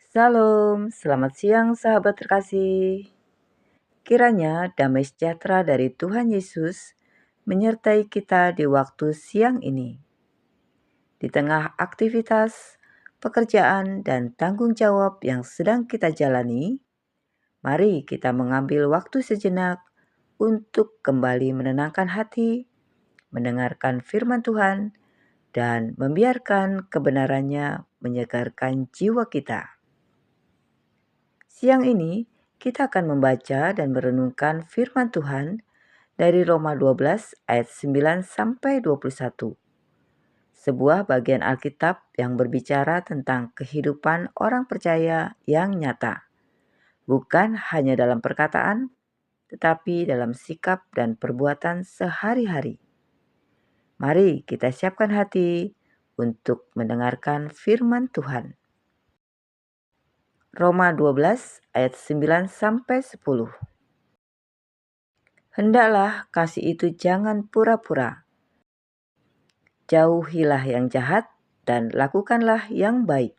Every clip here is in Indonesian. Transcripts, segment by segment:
Salam, selamat siang sahabat terkasih. Kiranya damai sejahtera dari Tuhan Yesus menyertai kita di waktu siang ini. Di tengah aktivitas, pekerjaan, dan tanggung jawab yang sedang kita jalani, mari kita mengambil waktu sejenak untuk kembali menenangkan hati, mendengarkan firman Tuhan, dan membiarkan kebenarannya menyegarkan jiwa kita. Siang ini, kita akan membaca dan merenungkan firman Tuhan dari Roma 12 ayat 9 sampai 21. Sebuah bagian Alkitab yang berbicara tentang kehidupan orang percaya yang nyata, bukan hanya dalam perkataan, tetapi dalam sikap dan perbuatan sehari-hari. Mari kita siapkan hati untuk mendengarkan firman Tuhan. Roma 12 ayat 9 sampai 10. Hendaklah kasih itu jangan pura-pura. Jauhilah yang jahat dan lakukanlah yang baik.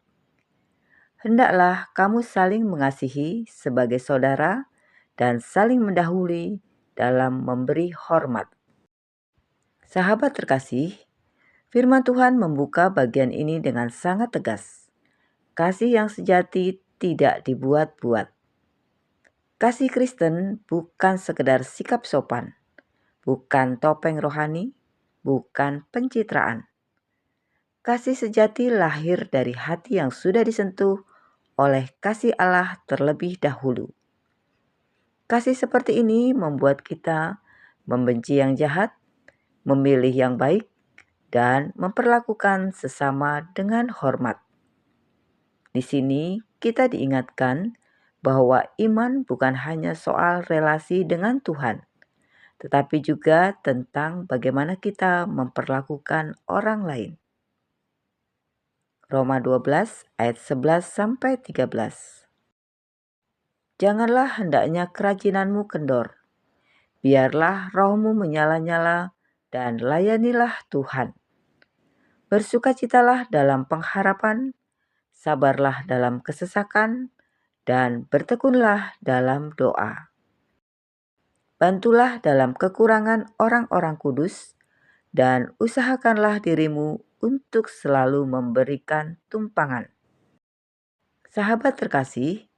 Hendaklah kamu saling mengasihi sebagai saudara dan saling mendahului dalam memberi hormat. Sahabat terkasih, firman Tuhan membuka bagian ini dengan sangat tegas. Kasih yang sejati tidak dibuat-buat. Kasih Kristen bukan sekedar sikap sopan, bukan topeng rohani, bukan pencitraan. Kasih sejati lahir dari hati yang sudah disentuh oleh kasih Allah terlebih dahulu. Kasih seperti ini membuat kita membenci yang jahat, memilih yang baik, dan memperlakukan sesama dengan hormat. Di sini kita diingatkan bahwa iman bukan hanya soal relasi dengan Tuhan, tetapi juga tentang bagaimana kita memperlakukan orang lain. Roma 12 ayat 11 sampai 13. Janganlah hendaknya kerajinanmu kendor. Biarlah rohmu menyala-nyala dan layanilah Tuhan. Bersukacitalah dalam pengharapan, sabarlah dalam kesesakan, dan bertekunlah dalam doa. Bantulah dalam kekurangan orang-orang kudus, dan usahakanlah dirimu untuk selalu memberikan tumpangan. Sahabat terkasih,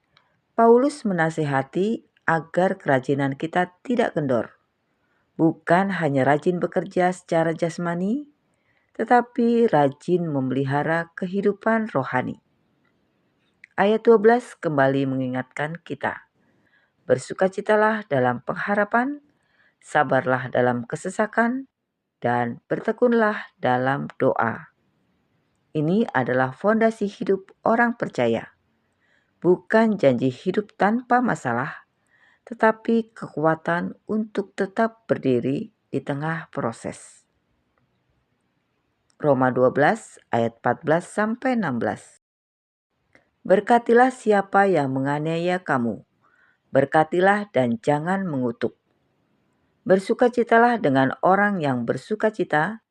Paulus menasihati agar kerajinan kita tidak kendor. Bukan hanya rajin bekerja secara jasmani, tetapi rajin memelihara kehidupan rohani. Ayat 12 kembali mengingatkan kita, bersukacitalah dalam pengharapan, sabarlah dalam kesesakan, dan bertekunlah dalam doa. Ini adalah fondasi hidup orang percaya, bukan janji hidup tanpa masalah, tetapi kekuatan untuk tetap berdiri di tengah proses. Roma 12 ayat 14 sampai 16. Berkatilah siapa yang menganiaya kamu, berkatilah dan jangan mengutuk. Bersukacitalah dengan orang yang bersukacita,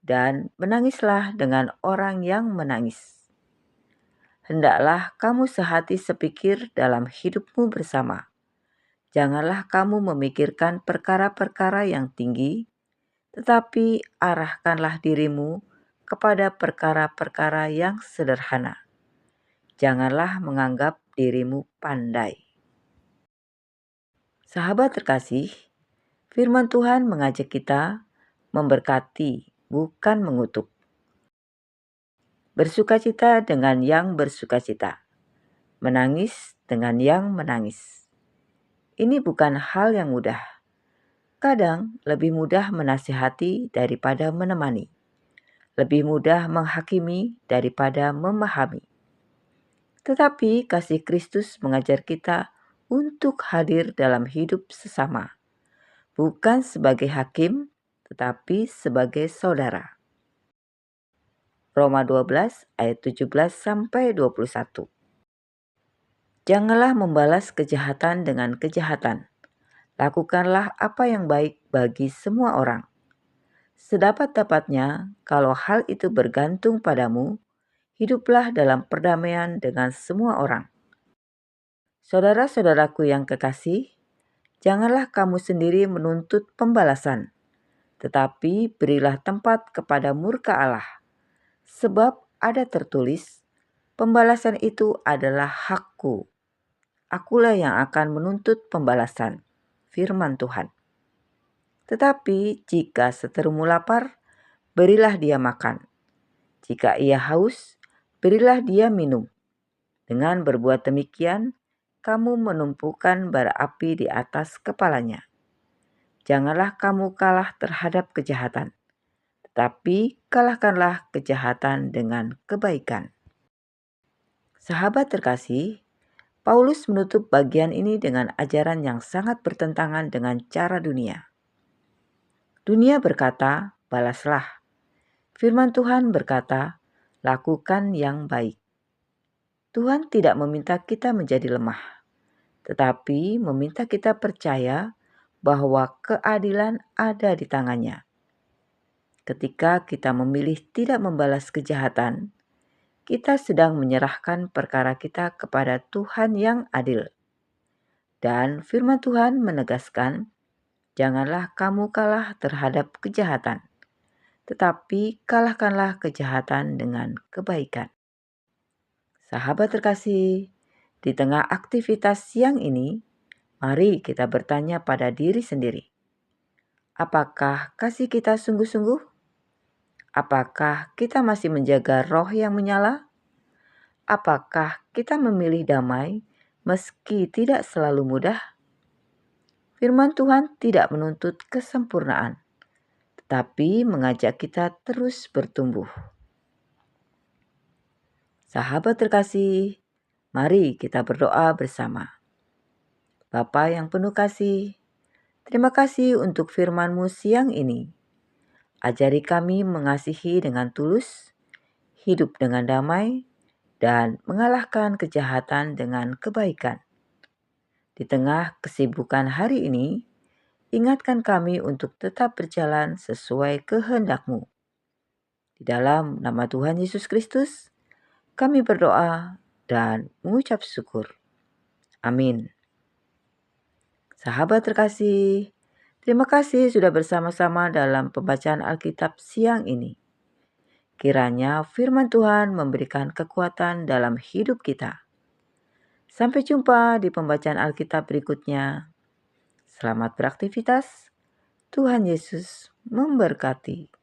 dan menangislah dengan orang yang menangis. Hendaklah kamu sehati sepikir dalam hidupmu bersama. Janganlah kamu memikirkan perkara-perkara yang tinggi, tetapi arahkanlah dirimu kepada perkara-perkara yang sederhana. Janganlah menganggap dirimu pandai. Sahabat terkasih, firman Tuhan mengajak kita memberkati, bukan mengutuk. Bersukacita dengan yang bersukacita, menangis dengan yang menangis. Ini bukan hal yang mudah. Kadang lebih mudah menasihati daripada menemani. Lebih mudah menghakimi daripada memahami. Tetapi kasih Kristus mengajar kita untuk hadir dalam hidup sesama, bukan sebagai hakim, tetapi sebagai saudara. Roma 12 ayat 17 sampai 21. Janganlah membalas kejahatan dengan kejahatan. Lakukanlah apa yang baik bagi semua orang. Sedapat-dapatnya, kalau hal itu bergantung padamu, hiduplah dalam perdamaian dengan semua orang. Saudara-saudaraku yang kekasih, janganlah kamu sendiri menuntut pembalasan, tetapi berilah tempat kepada murka Allah. Sebab ada tertulis, pembalasan itu adalah hakku. Akulah yang akan menuntut pembalasan, firman Tuhan. Tetapi jika seterumu lapar, berilah dia makan. Jika ia haus, berilah dia minum. Dengan berbuat demikian, kamu menumpukan bara api di atas kepalanya. Janganlah kamu kalah terhadap kejahatan, tetapi kalahkanlah kejahatan dengan kebaikan. Sahabat terkasih, Paulus menutup bagian ini dengan ajaran yang sangat bertentangan dengan cara dunia. Dunia berkata, balaslah. Firman Tuhan berkata, lakukan yang baik. Tuhan tidak meminta kita menjadi lemah, tetapi meminta kita percaya bahwa keadilan ada di tangannya. Ketika kita memilih tidak membalas kejahatan, kita sedang menyerahkan perkara kita kepada Tuhan yang adil. Dan firman Tuhan menegaskan, janganlah kamu kalah terhadap kejahatan, tetapi kalahkanlah kejahatan dengan kebaikan. Sahabat terkasih, di tengah aktivitas siang ini, mari kita bertanya pada diri sendiri. Apakah kasih kita sungguh-sungguh? Apakah kita masih menjaga roh yang menyala? Apakah kita memilih damai meski tidak selalu mudah? Firman Tuhan tidak menuntut kesempurnaan, tetapi mengajak kita terus bertumbuh. Sahabat terkasih, mari kita berdoa bersama. Bapa yang penuh kasih, terima kasih untuk firman-Mu siang ini. Ajari kami mengasihi dengan tulus, hidup dengan damai, dan mengalahkan kejahatan dengan kebaikan. Di tengah kesibukan hari ini, ingatkan kami untuk tetap berjalan sesuai kehendak-Mu. Di dalam nama Tuhan Yesus Kristus, kami berdoa dan mengucap syukur. Amin. Sahabat terkasih, terima kasih sudah bersama-sama dalam pembacaan Alkitab siang ini. Kiranya firman Tuhan memberikan kekuatan dalam hidup kita. Sampai jumpa di pembacaan Alkitab berikutnya. Selamat beraktivitas. Tuhan Yesus memberkati.